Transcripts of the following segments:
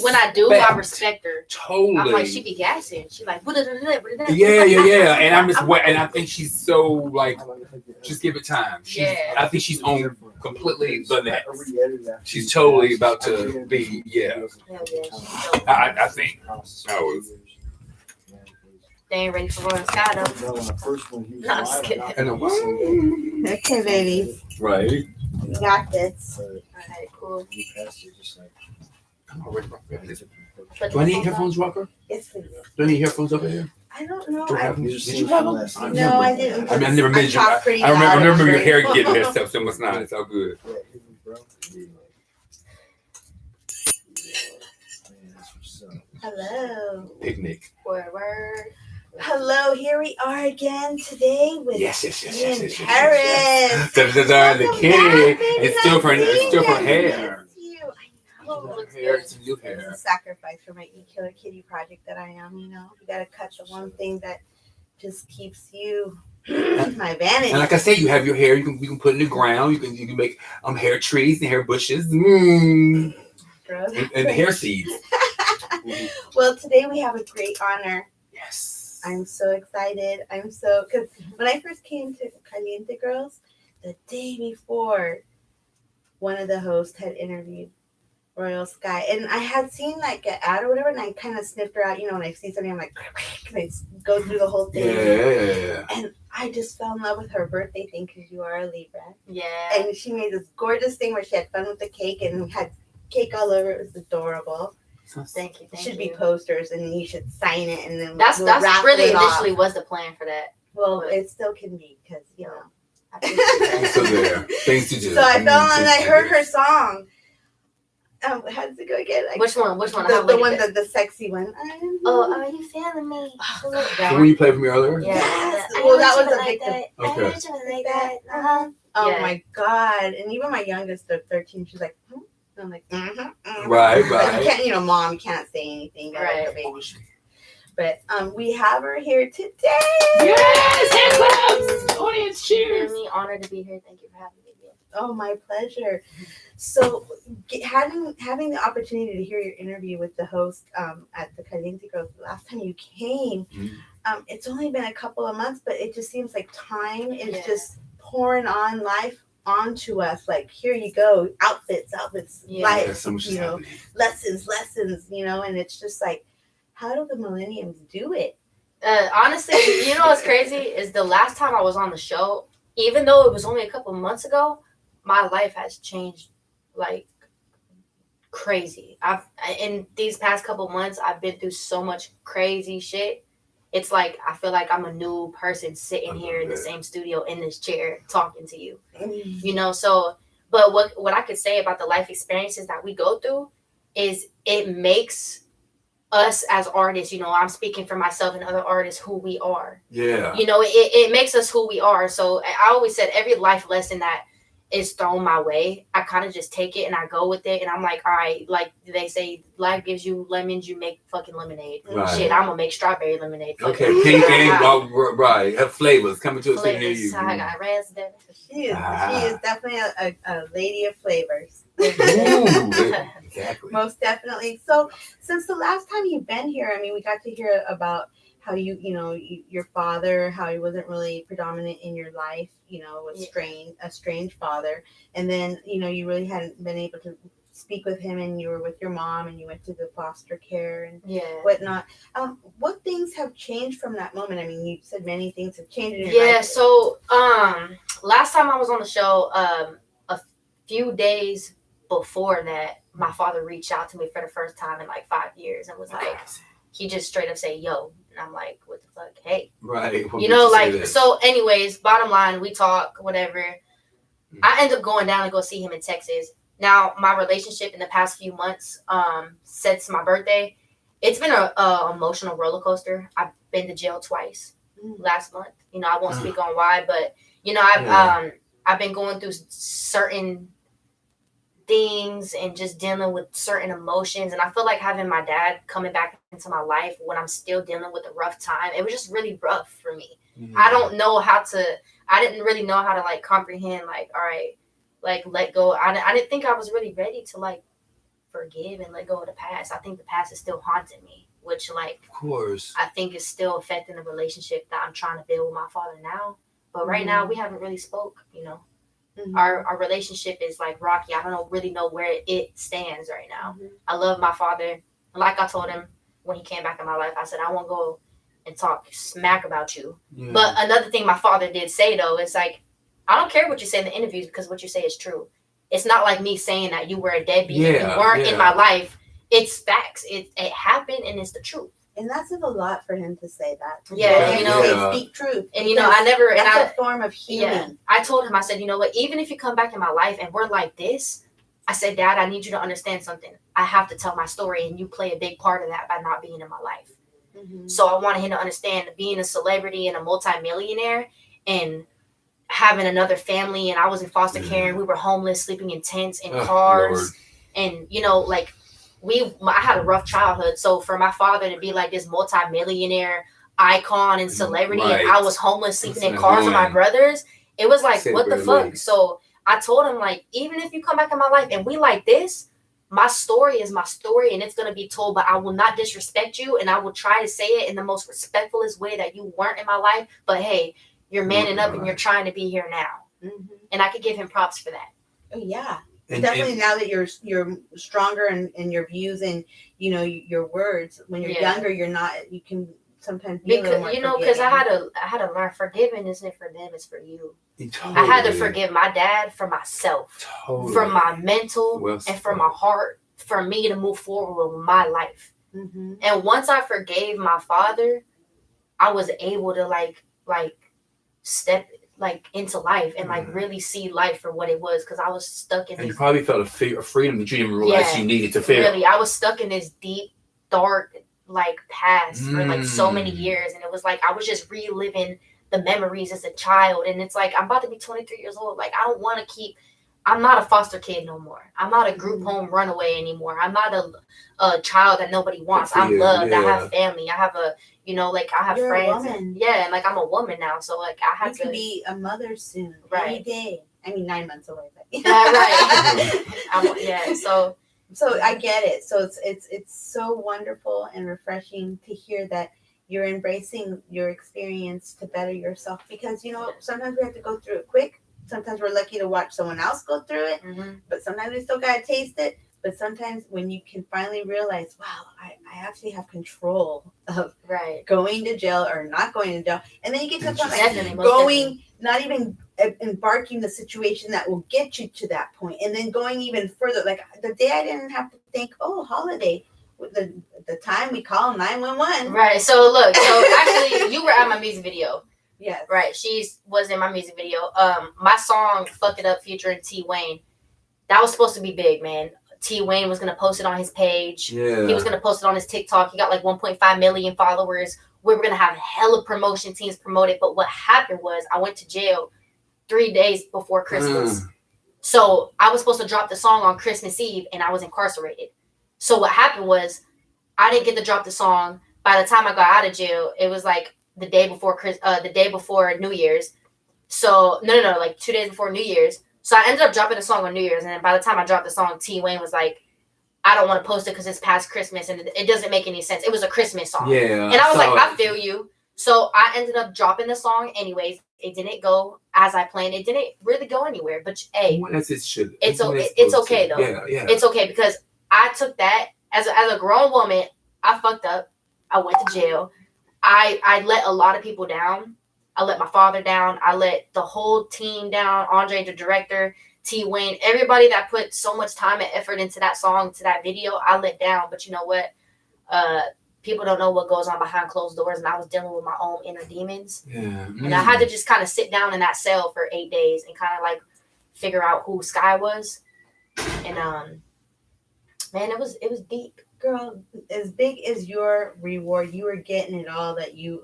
when I do, I respect her. Totally. I'm like, she be gassing. She like, yeah. And I'm just and I think she's so like, just give it time. I think she's on completely the next. She's totally about to be, I think. They ain't ready for Royal Skye though. No, I'm just kidding. Okay, baby. Right. You got this. Alright, cool. Do I need headphones, Rocker? Yes, please. Do I need headphones over here? I don't know. Did you have them? No, I didn't. I mean, I never made you. I remember your hair getting messed up, so it's not. It's all good. Hello. Picnic. Word. Hello, here we are again today with Yes. Parris. The kitty. It's still for hair. It's new hair. It's a sacrifice for my E-Killer Kitty project that I am, you gotta cut the one thing that just keeps you my vanity. And like I said, you have your hair, you can put in the ground, you can make hair trees and hair bushes. And hair seeds. Well, today we have a great honor. Yes. I'm so excited. Because when I first came to Caliente Girls, the day before, one of the hosts had interviewed Royal Skye, and I had seen like an ad or whatever, and I kind of sniffed her out, when I see something, I'm like, and I go through the whole thing. Yeah. And I just fell in love with her birthday thing because you are a Libra. Yeah. And she made this gorgeous thing where she had fun with the cake and had cake all over. It was adorable. Thank you. Should be posters, and you should sign it, and then that's really initially was the plan for that. Well, it still can be because So there, things to do. So I fell in, and I heard her song. How does it go again? Which one? The one, the sexy one. Oh, are you feeling me? The one you played for me earlier? Yes. Well, that was a like victim. Okay. Oh my God! And even my youngest, they're 13. She's like, And I'm like, Right. But you can't, mom can't say anything. Right. But we have her here today. Yes, hand claps. Audience cheers. Me honored to be here. Thank you for having me. Oh, my pleasure. So, having the opportunity to hear your interview with the host at the Caliente Girls the last time you came, it's only been a couple of months, but it just seems like time is just pouring on life onto us. Like, here you go, outfits, life, so lessons, and it's just like, how do the millenniums do it? Honestly, what's crazy is the last time I was on the show, even though it was only a couple of months ago, my life has changed like crazy. In these past couple of months, I've been through so much crazy shit. It's like I feel like I'm a new person sitting here in the same studio in this chair talking to you. So but what I could say about the life experiences that we go through is it makes us as artists, I'm speaking for myself and other artists, who we are. Yeah. It makes us who we are. So I always said every life lesson that is thrown my way, I kind of just take it and I go with it, and I'm like, all right, like they say, life gives you lemons, you make fucking lemonade. Right. Shit, I'm gonna make strawberry lemonade. Okay, pink and right, have flavors coming to a city near you. I got raspberry. She is definitely a lady of flavors. Exactly. Most definitely. So, since the last time you've been here, we got to hear about how your father, how he wasn't really predominant in your life, a strange father. And then, you really hadn't been able to speak with him, and you were with your mom, and you went to the foster care and whatnot. What things have changed from that moment? You said many things have changed in your life. So, last time I was on the show, a few days before that, my father reached out to me for the first time in like 5 years and was like, he just straight up say, yo. And I'm like, what the fuck? Hey. Right. So anyways, bottom line, we talk, whatever. I end up going down and go see him in Texas. Now, my relationship in the past few months, since my birthday, it's been a emotional roller coaster. I've been to jail twice last month. I won't speak on why, but, I've been going through certain things and just dealing with certain emotions, and I feel like having my dad coming back into my life when I'm still dealing with a rough time, it was just really rough for me. I didn't really know how to comprehend all right, let go. I didn't think I was really ready to forgive and let go of the past. I think the past is still haunting me, which like, of course, I think is still affecting the relationship that I'm trying to build with my father now. But right now we haven't really spoke, you know. Our relationship is like rocky. I don't really know where it stands right now. I love my father. Like I told him when he came back in my life, I said, I won't go and talk smack about you. Yeah. But another thing my father did say, though, is like, I don't care what you say in the interviews because what you say is true. It's not like me saying that you were a deadbeat and you weren't in my life. It's facts. It happened and it's the truth. And that's a lot for him to say that. Yeah, you know, speak truth. And you know, that's a form of healing. Yeah, I told him, I said, you know what? Even if you come back in my life and we're like this, I said, Dad, I need you to understand something. I have to tell my story, and you play a big part of that by not being in my life. So I wanted him to understand being a celebrity and a multimillionaire and having another family. And I was in foster care, and we were homeless, sleeping in tents and cars, Lord. And you know, like. I had a rough childhood, so for my father to be like this multi-millionaire icon and celebrity, and I was homeless, sleeping in cars with my brothers, it was like, what the fuck? So I told him, like, even if you come back in my life and we like this, my story is my story, and it's gonna be told, but I will not disrespect you, and I will try to say it in the most respectfulest way that you weren't in my life. But hey, you're manning up and you're trying to be here now, and I could give him props for that. Oh yeah. Definitely, now that you're stronger in your views and you know your words. When you're younger, you're not. You can sometimes be because I had to learn forgiving isn't for them, it's for you. Totally. I had to forgive my dad for myself, for my mental and for my heart, for me to move forward with my life. And once I forgave my father, I was able to like step into life and like really see life for what it was, because I was stuck in. And you probably felt a freedom that you didn't realize you needed to feel. Really, I was stuck in this deep, dark like past for like so many years, and it was like I was just reliving the memories as a child. And it's like I'm about to be 23 years old. Like I don't want to keep. I'm not a foster kid no more. I'm not a group home runaway anymore. I'm not a child that nobody wants. I'm loved. I have family. I have a. You know, like I have friends. And like I'm a woman now, so like I have to be a mother soon. Every day. I mean, 9 months away. But right. So I get it. So it's so wonderful and refreshing to hear that you're embracing your experience to better yourself, because you know sometimes we have to go through it quick. Sometimes we're lucky to watch someone else go through it, but sometimes we still gotta taste it. But sometimes when you can finally realize, wow, I actually have control of going to jail or not going to jail. And then you get to the point like not even embarking the situation that will get you to that point. And then going even further, like the day I didn't have to think, holiday. The time we call 911. Right. So look, actually you were at my music video. Yes. Right. She was in my music video. My song Fuck It Up featuring T Wayne. That was supposed to be big, man. T Wayne was going to post it on his page. Yeah. He was going to post it on his TikTok. He got like 1.5 million followers. We were going to have hella promotion teams promote it. But what happened was I went to jail 3 days before Christmas. So I was supposed to drop the song on Christmas Eve, and I was incarcerated. So what happened was I didn't get to drop the song. By the time I got out of jail, it was like the day before New Year's. So no, like 2 days before New Year's. So I ended up dropping the song on New Year's, and then by the time I dropped the song, T Wayne was like, I don't want to post it because it's past Christmas, and it doesn't make any sense. It was a Christmas song. Yeah. And I was like, I feel you. So I ended up dropping the song anyways. It didn't go as I planned. It didn't really go anywhere. But hey, it's okay though. Yeah. It's okay because I took that as a grown woman. I fucked up. I went to jail. I let a lot of people down. I let my father down. I let the whole team down. Andre, the director, T Wayne, everybody that put so much time and effort into that song, to that video, I let down. But you know what? People don't know what goes on behind closed doors, and I was dealing with my own inner demons. Yeah. And I had to just kind of sit down in that cell for 8 days and kind of like figure out who Skye was. And man, it was deep. Girl, as big as your reward, you were getting it all that you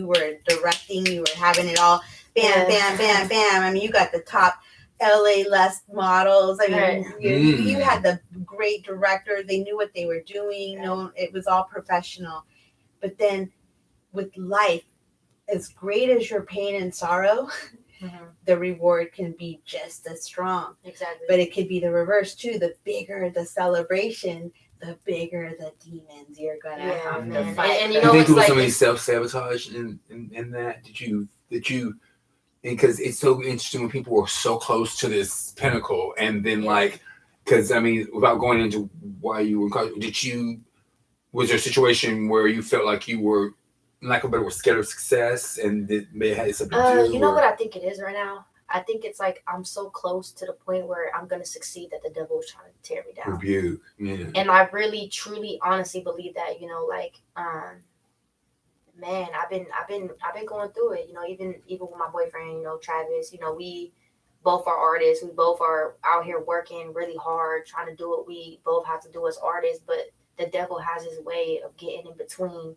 were directing, you were having it all. Bam, bam, bam, bam. I mean, you got the top LA Les models. I mean, you had the great director. They knew what they were doing. No, it was all professional. But then with life, as great as your pain and sorrow, the reward can be just as strong. Exactly. But it could be the reverse too. The bigger the celebration, the bigger the demons you're gonna have to fight. And you know, think it's there was like so many self-sabotage in that? Did you because it's so interesting when people are so close to this pinnacle and then like, because I mean, without going into why you were, was there a situation where you felt like you were, like a better word, scared of success and it may have had something to do? You know what I think it is right now? I think it's like I'm so close to the point where I'm gonna succeed that the devil is trying to tear me down. Rebuke, yeah. And I really, truly, honestly believe that. You know, like, man, I've been going through it. You know, even with my boyfriend, you know, Travis. You know, we both are artists. We both are out here working really hard, trying to do what we both have to do as artists. But the devil has his way of getting in between.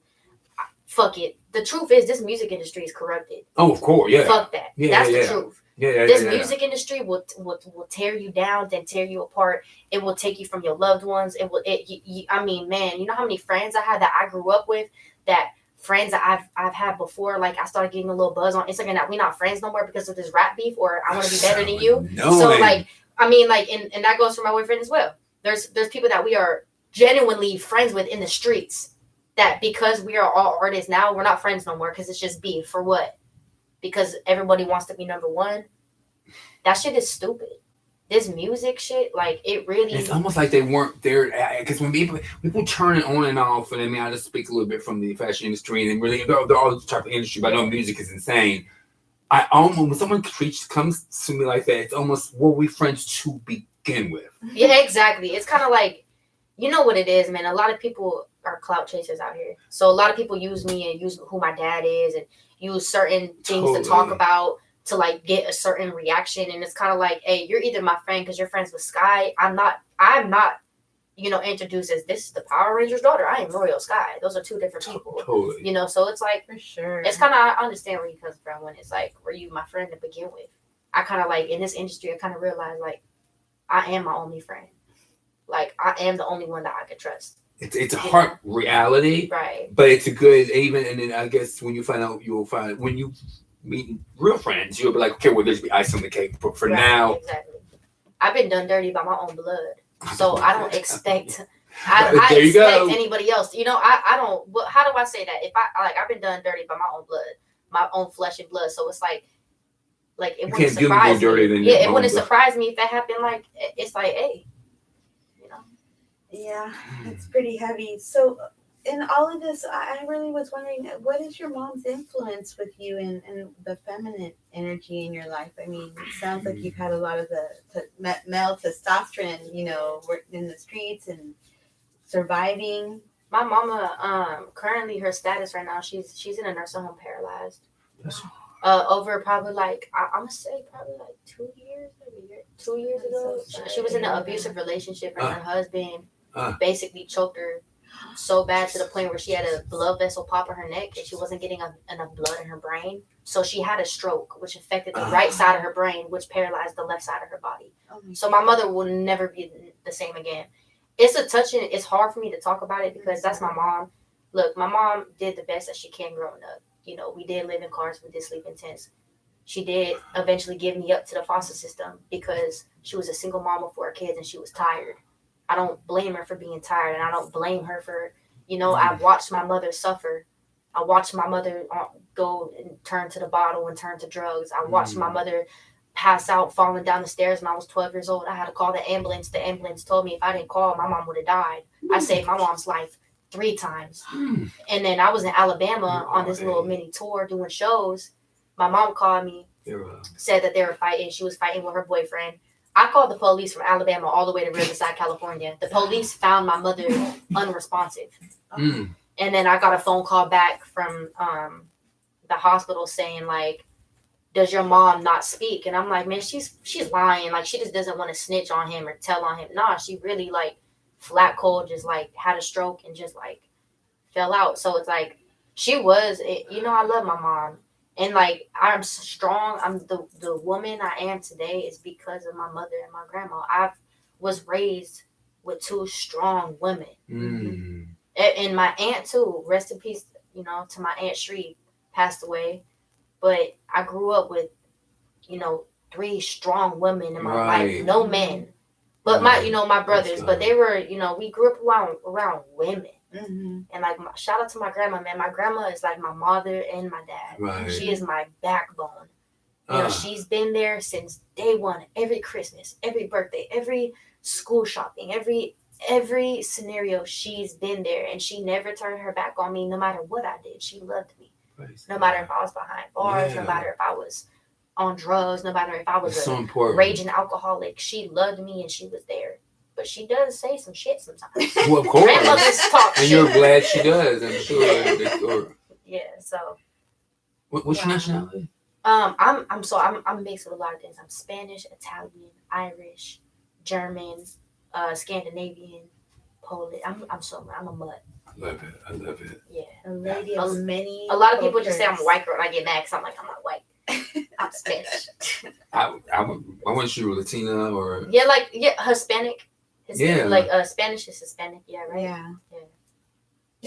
Fuck it. The truth is, this music industry is corrupted. Oh, of course, yeah. Fuck that. That's the truth. This music industry will tear you down, then tear you apart. It will take you from your loved ones. I mean, man, you know how many friends I had that I grew up with, that friends that I've had before. Like, I started getting a little buzz on Instagram that we're not friends no more because of this rap beef, or I want to be better than you. So like, I mean, like, and that goes for my boyfriend as well. There's people that we are genuinely friends with in the streets, that because we are all artists now, we're not friends no more because it's just beef. For what? Because everybody wants to be number one. That shit is stupid. This music shit, like, it really... It's almost like they weren't there, because when people turn it on and off, and I mean, I just speak a little bit from the fashion industry, and really, they're all the type of industry, but I know music is insane. I almost, when someone comes to me like that, it's almost, were we friends to begin with? Yeah, exactly. It's kind of like, you know what it is, man. A lot of people are clout chasers out here. So a lot of people use me and use who my dad is and use certain things to talk about to like get a certain reaction. And it's kind of like, hey, you're either my friend because you're friends with Skye. I'm not, you know, introduced as this is the Power Rangers daughter. I am Royal Skye. Those are two different people. Totally. You know, so it's like, for sure. It's kind of, I understand where you come from when it's like, were you my friend to begin with? I kind of like, in this industry, I kind of realized like, I am my only friend. Like, I am the only one that I could trust. It's a hard reality, right? But it's a good even. And then I guess when you find out, you'll find when you meet real friends, you'll be like, okay, well, there's be ice on the cake. But for now, exactly. I've been done dirty by my own blood, so I don't expect. I expect anybody else. You know, I don't. How do I say that? If I've been done dirty by my own blood, my own flesh and blood. So it's like it wouldn't surprise me. It wouldn't surprise me if that happened. Like, it's like, hey. Yeah, it's pretty heavy. So in all of this, I really was wondering, what is your mom's influence with you and the feminine energy in your life? I mean, it sounds like you've had a lot of the male testosterone, you know, working in the streets and surviving. My mama, currently her status right now, she's in a nursing home paralyzed. Over probably like, I'm gonna say probably like 2 years, maybe 2 years ago. She was in an abusive relationship and her husband basically choked her so bad to the point where she had a blood vessel pop in her neck and she wasn't getting enough blood in her brain. So she had a stroke, which affected the right side of her brain, which paralyzed the left side of her body. So my mother will never be the same again. It's hard for me to talk about it because that's my mom. Look, my mom did the best that she can growing up. You know, we did live in cars, we did sleep in tents. She did eventually give me up to the foster system because she was a single mom with 4 kids and she was tired. I don't blame her for being tired, and I don't blame her for, you know, I watched my mother suffer. I watched my mother go and turn to the bottle and turn to drugs. I watched my mother pass out, falling down the stairs when I was 12 years old. I had to call the ambulance. The ambulance told me if I didn't call, my mom would have died. I saved my mom's life 3 times. And then I was in Alabama on this little mini tour doing shows. My mom called me, said that they were fighting. She was fighting with her boyfriend. I called the police from Alabama all the way to Riverside, California. The police found my mother unresponsive. And then I got a phone call back from the hospital saying, like, does your mom not speak? And I'm like, man, she's lying. Like, she just doesn't want to snitch on him or tell on him. Nah, she really, like, flat cold, just, like, had a stroke and just, like, fell out. So it's like, she was, you know, I love my mom. And, like, I'm strong. I'm the woman I am today is because of my mother and my grandma. I was raised with 2 strong women. And my aunt, too. Rest in peace, you know, to my Aunt Shree, passed away. But I grew up with 3 strong women in my Right. life, no men. But my brothers, That's but they were, we grew up around women. Mm-hmm. And like, shout out to my grandma, man. My grandma is like my mother and my dad. Right. She is my backbone. She's been there since day one. Every Christmas, every birthday, every school shopping, every scenario, she's been there, and she never turned her back on me. No matter what I did, she loved me. No matter if I was behind bars, no matter if I was on drugs, no matter if I was a raging alcoholic, she loved me and she was there. But she does say some shit sometimes. Well, of course. Grandmothers talk and shit. you're glad she does, I'm sure. Yeah. So. What's your nationality? I'm mixed with a lot of things. I'm Spanish, Italian, Irish, German, Scandinavian, Polish. I'm a mutt. I love it. Yeah. A lady of many. A lot of people just say I'm white girl, and I get mad because I'm like, I'm not white. I'm Spanish. I want you Latina or Hispanic. Spanish is Hispanic. Yeah, right. Yeah.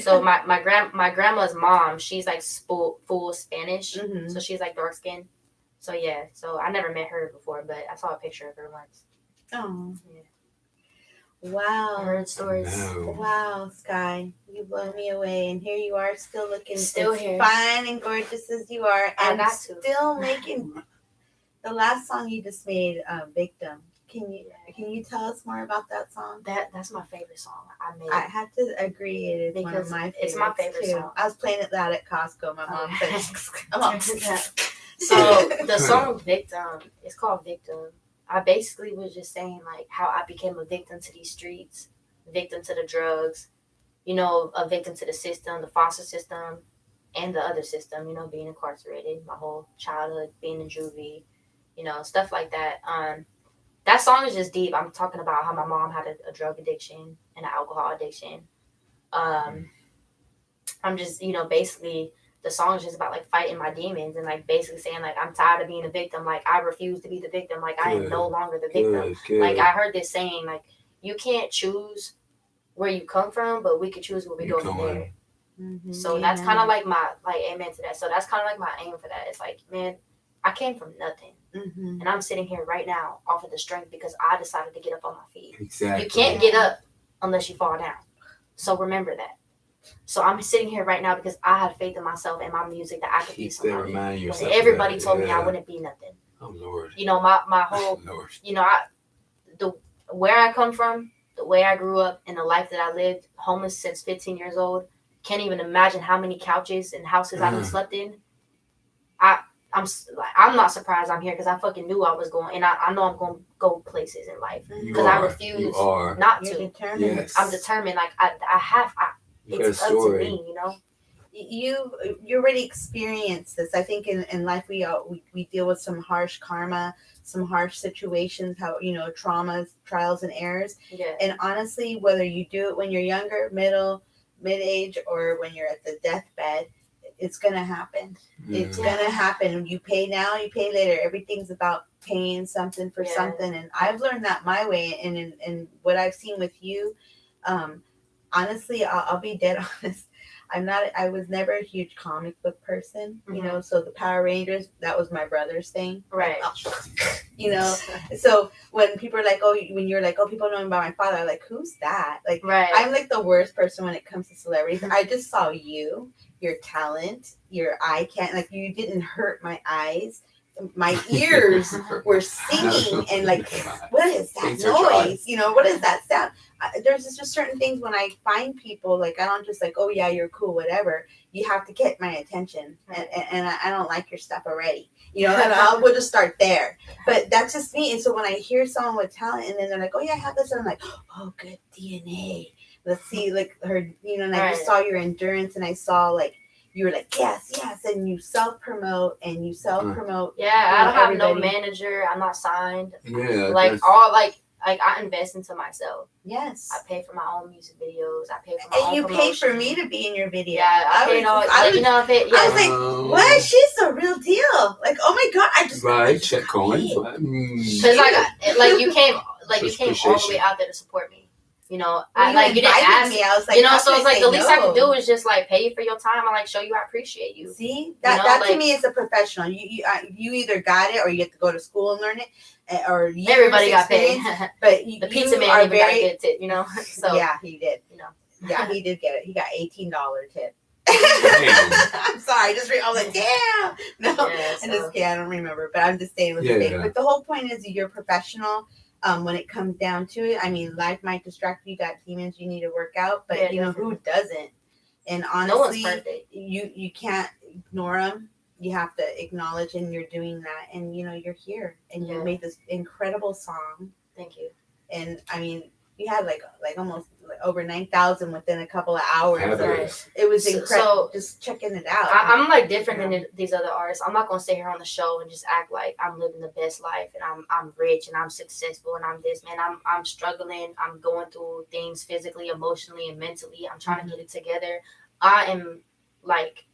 So my grandma's mom, she's like full Spanish, so she's like dark skinned. So yeah, so I never met her before, but I saw a picture of her once. Oh. Yeah. Wow. I heard stories. No. Wow, Skye, you blow me away, and here you are, still looking here, fine and gorgeous as you are, and still making the last song you just made, "Victim." Can you tell us more about that song? That's my favorite song I made. I have to agree, it is one of my favorites. It's my favorite song. I was playing it loud at Costco. My mom said, So the song "Victim" is called "Victim." I basically was just saying like how I became a victim to these streets, victim to the drugs, a victim to the system, the foster system, and the other system. Being incarcerated, my whole childhood, being in juvie, stuff like that. That song is just deep. I'm talking about how my mom had a drug addiction and an alcohol addiction. I'm just, basically the song is just about like fighting my demons and like basically saying like I'm tired of being a victim. Like I refuse to be the victim. Like I am no longer the victim. Good. Like I heard this saying like you can't choose where you come from, but we can choose where we go from there. Mm-hmm. So that's kind of like my amen to that. So that's kind of like my aim for that. It's like, man, I came from nothing. Mm-hmm. And I'm sitting here right now off of the strength because I decided to get up on my feet. Exactly. You can't get up unless you fall down. So remember that. So I'm sitting here right now because I have faith in myself and my music that I could be somebody. Remind yourself everybody told me I wouldn't be nothing. Oh Lord. My whole Lord. Where I come from, the way I grew up, and the life that I lived, homeless since 15 years old. Can't even imagine how many couches and houses I've slept in. I'm not surprised I'm here because I fucking knew I was going, and I know I'm going to go places in life because I refuse not to. Determined. Yes. I'm determined. Like it's up to me, You already experienced this. I think in life we deal with some harsh karma, some harsh situations, traumas, trials and errors. Yeah. And honestly, whether you do it when you're younger, mid-age, or when you're at the deathbed, it's gonna happen. Mm. It's gonna happen. You pay now, you pay later. Everything's about paying something for something. And I've learned that my way. And in what I've seen with you, honestly, I'll be dead honest. I was never a huge comic book person, so the Power Rangers, that was my brother's thing. Right. So when people are like, when you're like, people know about my father, I'm like, who's that? Like, right. I'm like the worst person when it comes to celebrities. I just saw your talent, your eye can't, like, you didn't hurt my eyes. My ears were singing and like, what is that noise? What is that sound? There's just certain things when I find people, like, I don't just like, oh yeah, you're cool, whatever. You have to get my attention, and I don't like your stuff already, and we'll just start there. But that's just me. And so when I hear someone with talent, and then they're like, oh yeah, I have this, and I'm like, oh, good DNA. Let's see, like her, and I just saw your endurance, and I saw like. You were like, yes, and you self-promote, Yeah, I don't have no manager. I'm not signed. Yeah. I invest into myself. Yes. I pay for my own music videos. I pay for my own promotion. Pay for me to be in your video. Yeah, I was like, what? She's the real deal. Like, oh my God, I just check coins. Because you came all the way out there to support me. You know, Well, you didn't ask me. I was like, you know, how so can it's like say the least I no? can do is just like pay you for your time and like show you I appreciate you. See, that know, that like, to me is a professional. You either got it or you have to go to school and learn it, or everybody got paid. But the pizza man even got a good tip, you know. So yeah, he did. You know, yeah, he did get it. He got $18 tip. I'm sorry, I was like, damn. No, yeah, I'm just kidding. I don't remember, but I'm just saying it was a thing. But the whole point is you're professional. When it comes down to it, I mean, life might distract you. You got demons you need to work out, but you know who doesn't? And honestly, no one's perfect. You can't ignore them. You have to acknowledge, and you're doing that. And you know you're here, and you made this incredible song. Thank you. And I mean, you had like almost over 9,000 within a couple of hours. Right. It was incredible. So, just checking it out. I'm like different than these other artists. I'm not gonna sit here on the show and just act like I'm living the best life and I'm rich and I'm successful and I'm this, man. I'm struggling. I'm going through things physically, emotionally, and mentally. I'm trying to get it together. I am like,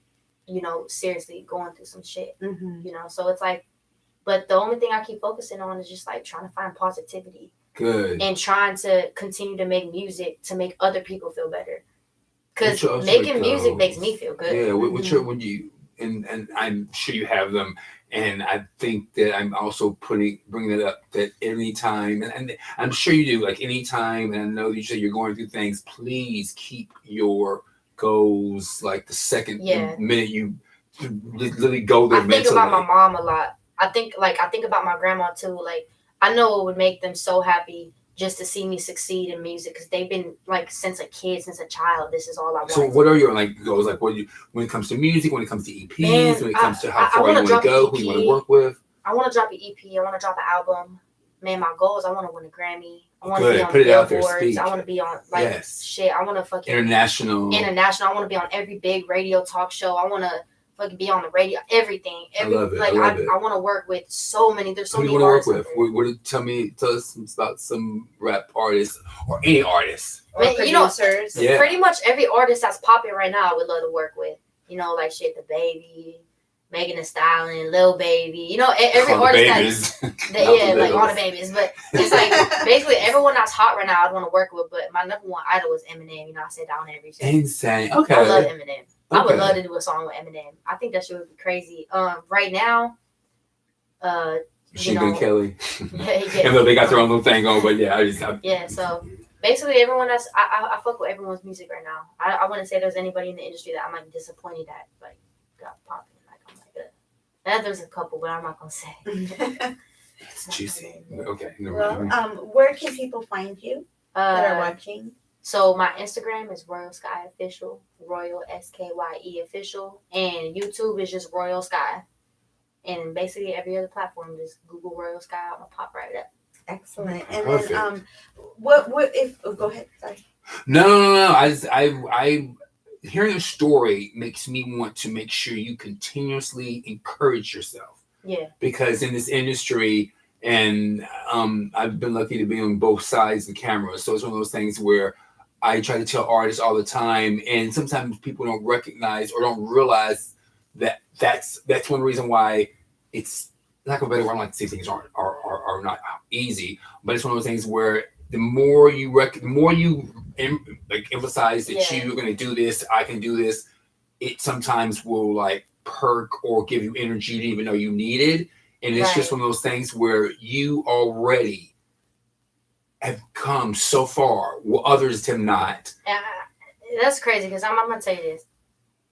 you know, seriously going through some shit. You know, so it's like, but the only thing I keep focusing on is just like trying to find positivity. Good. And trying to continue to make music to make other people feel better. Because making music makes me feel good. Yeah, when you and I'm sure you have them, and I think that I'm also bringing it up that anytime, and I'm sure you do, like anytime, and I know you say you're going through things, please keep your goals like the second minute you literally go there mentally. I think about my mom a lot. I think about my grandma too. Like, I know it would make them so happy just to see me succeed in music because they've been like since a child. This is all I want. So, what are your like goals? Like, when it comes to music, when it comes to EPs, when it comes to how far you want to go, who you want to work with? I want to drop an EP. I want to drop an album. Man, my goal is I want to win a Grammy. I want to be on billboards. I want to be on shit. I want to fucking international. I want to be on every big radio talk show. I want to fucking be on the radio, everything. I love it. Like, I love it. I want to work with so many. There's so many artists. Who do you want to work with? Tell us about some rap artists or any artists. Or producers. You know, pretty much every artist that's popping right now I would love to work with. You know, like shit, The Baby, Megan Thee Stallion, Lil Baby. You know, every all artist like all the babies. But it's like basically everyone that's hot right now I'd want to work with. But my number one idol was Eminem. You know, I said that on every show. Insane. Okay. I love Eminem. Okay. I would love to do a song with Eminem. I think that shit would be crazy. Right now, Machine Gun Kelly. Yeah. Even though they got their own little thing on, but yeah. So basically, everyone that's I fuck with everyone's music right now. I wouldn't say there's anybody in the industry that I'm like disappointed at, like got popping. Like I'm like, and there's a couple, but I'm not gonna say. It's juicy. Okay. Well, where can people find you that are watching? So my Instagram is Royal Skye Official, Royal SKYE Official, and YouTube is just Royal Skye. And basically every other platform, just Google Royal Skye, I'm gonna pop right up. Excellent. And then what if go ahead, sorry. No. I hearing your story makes me want to make sure you continuously encourage yourself. Yeah. Because in this industry, and I've been lucky to be on both sides of the camera. So it's one of those things where I try to tell artists all the time, and sometimes people don't recognize or don't realize that that's one reason why it's, lack of a better word, I don't like to say things are not easy, but it's one of those things where the more you emphasize that you're going to do this, I can do this, it sometimes will like perk or give you energy you didn't even know you needed. And it's just one of those things where you already have come so far, while others have not. That's crazy because I'm going to tell you this.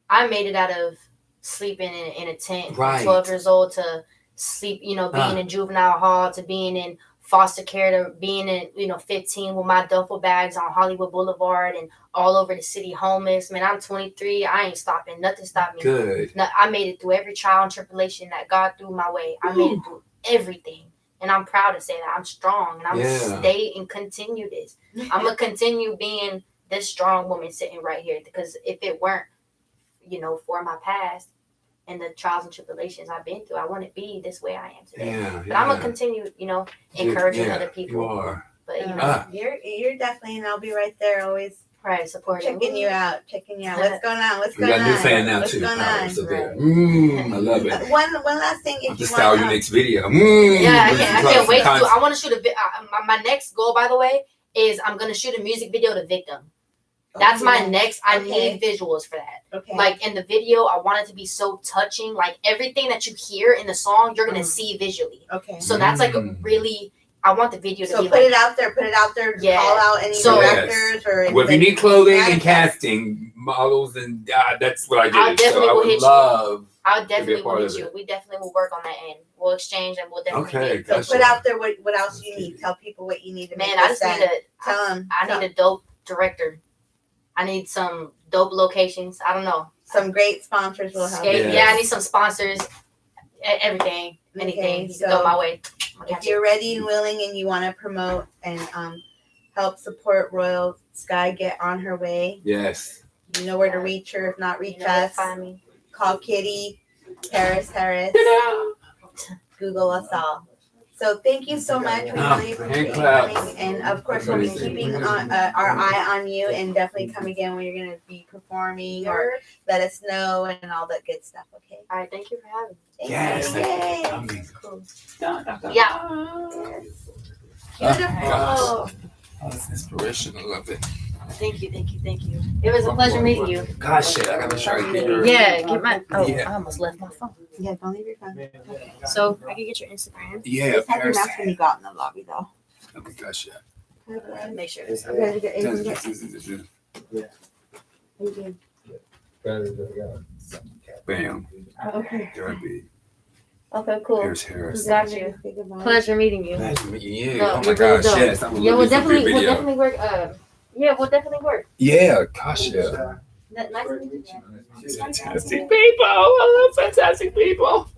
I made it out of sleeping in a tent from 12 years old to sleep, being in juvenile hall to being in foster care to being in, 15 with my duffel bags on Hollywood Boulevard and all over the city homeless. Man, I'm 23. I ain't stopping. Nothing stopped me. Good. I made it through every trial and tribulation that God threw my way. I made it through everything. And I'm proud to say that I'm strong. And I'm going to stay and continue this. I'm going to continue being this strong woman sitting right here. Because if it weren't, for my past and the trials and tribulations I've been through, I wouldn't be this way I am today. But I'm going to continue, encouraging other people. You are. But, you're definitely, and I'll be right there always. Right, supporting. Checking you out. What's going on? We got a new fan now, too. I love it. One last thing. If you style your next video. I can't wait to do. I want to shoot a video. My next goal, by the way, is I'm gonna shoot a music video to Victim. That's my next. I need visuals for that. Okay. Like in the video, I want it to be so touching. Like everything that you hear in the song, you're gonna see visually. Okay. So that's like a really. I want the video to be. So put it out there. Put it out there. Yeah. Call out any directors or. Well, if you need clothing and casting models, and that's what I do. I definitely will hit you. I definitely will hit you. We definitely will work on that end. We'll exchange and we'll definitely. So put out there what else you need. Tell people what you need to. Man, I just need a. Tell them. I need a dope director. I need some dope locations. I don't know. Some great sponsors will help. Yeah, I need some sponsors. Everything, anything. You can go my way. If you're ready and willing and you want to promote and help support Royal Skye get on her way. Yes. You know where to reach her. If not, reach us. Find me. Call Kitty. Harris. Google us all. So thank you so much. We really appreciate you coming. And of course, we'll be keeping our eye on you and definitely come again when you're going to be performing or let us know and all that good stuff. Okay. All right. Thank you for having me. Yes. Cool. Yeah. Beautiful. That's inspirational. I love it. Thank you. It was a pleasure meeting you. Gosh, shit, I gotta try to get your. Yeah, get my. Oh, yeah. I almost left my phone. Yeah, don't leave your phone. Okay. So I can get your Instagram. Yeah, just have your mask when you got in the lobby, though. Okay, gosh, yeah. Make sure it's. Bam. Okay. There I be. Okay, cool. Harris. Got you. Pleasure meeting you. Pleasure meeting you. No, Oh my gosh, dope. yes. I would Yeah, love we'll to see your definitely video. work. Yeah, we'll definitely work. Yeah, gosh, yeah. Nice to meet you. Fantastic people. I love fantastic people.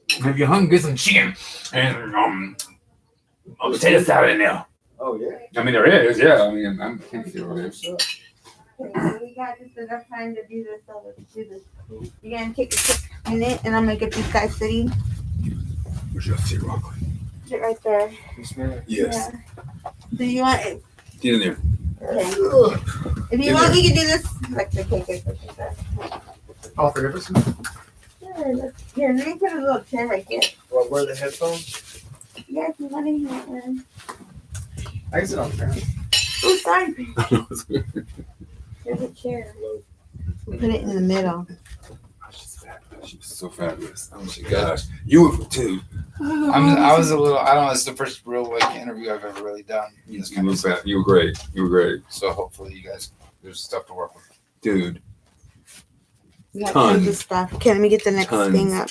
If you're hungry, get some chicken and potato salad in there. Oh yeah. I mean, there is. Yeah. I mean, I can't see what it is. Okay, we got just enough time to do this, so let's do this. You're gonna take a quick minute, and I'm gonna get these guys sitting. Where's your tea, Rockland? Sit right there. Yes. Yeah. Do you want it? Get in there. Okay. If you want, we can do this. Like the cake. All three of us? Sure. Here, let me put a little chair right here. Well, wear the headphones? Yeah, if you want to hear one. I can sit on the ground. Oh, sorry. There's a chair. Put it in the middle. She's fabulous. She's so fabulous. Oh my gosh. You were too. I was a little. I don't know. It's the first real interview I've ever really done. You were great. You were great. So hopefully you guys, there's stuff to work with. Dude. We got Tons. tons of stuff. Okay, let me get the next Tons. thing up.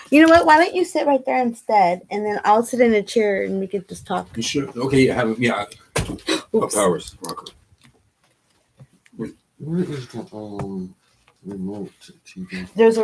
You know what? Why don't you sit right there instead, and then I'll sit in a chair and we can just talk. You sure? Okay, yeah. Oops. Parris, Rockland. Where is the remote TV? There's a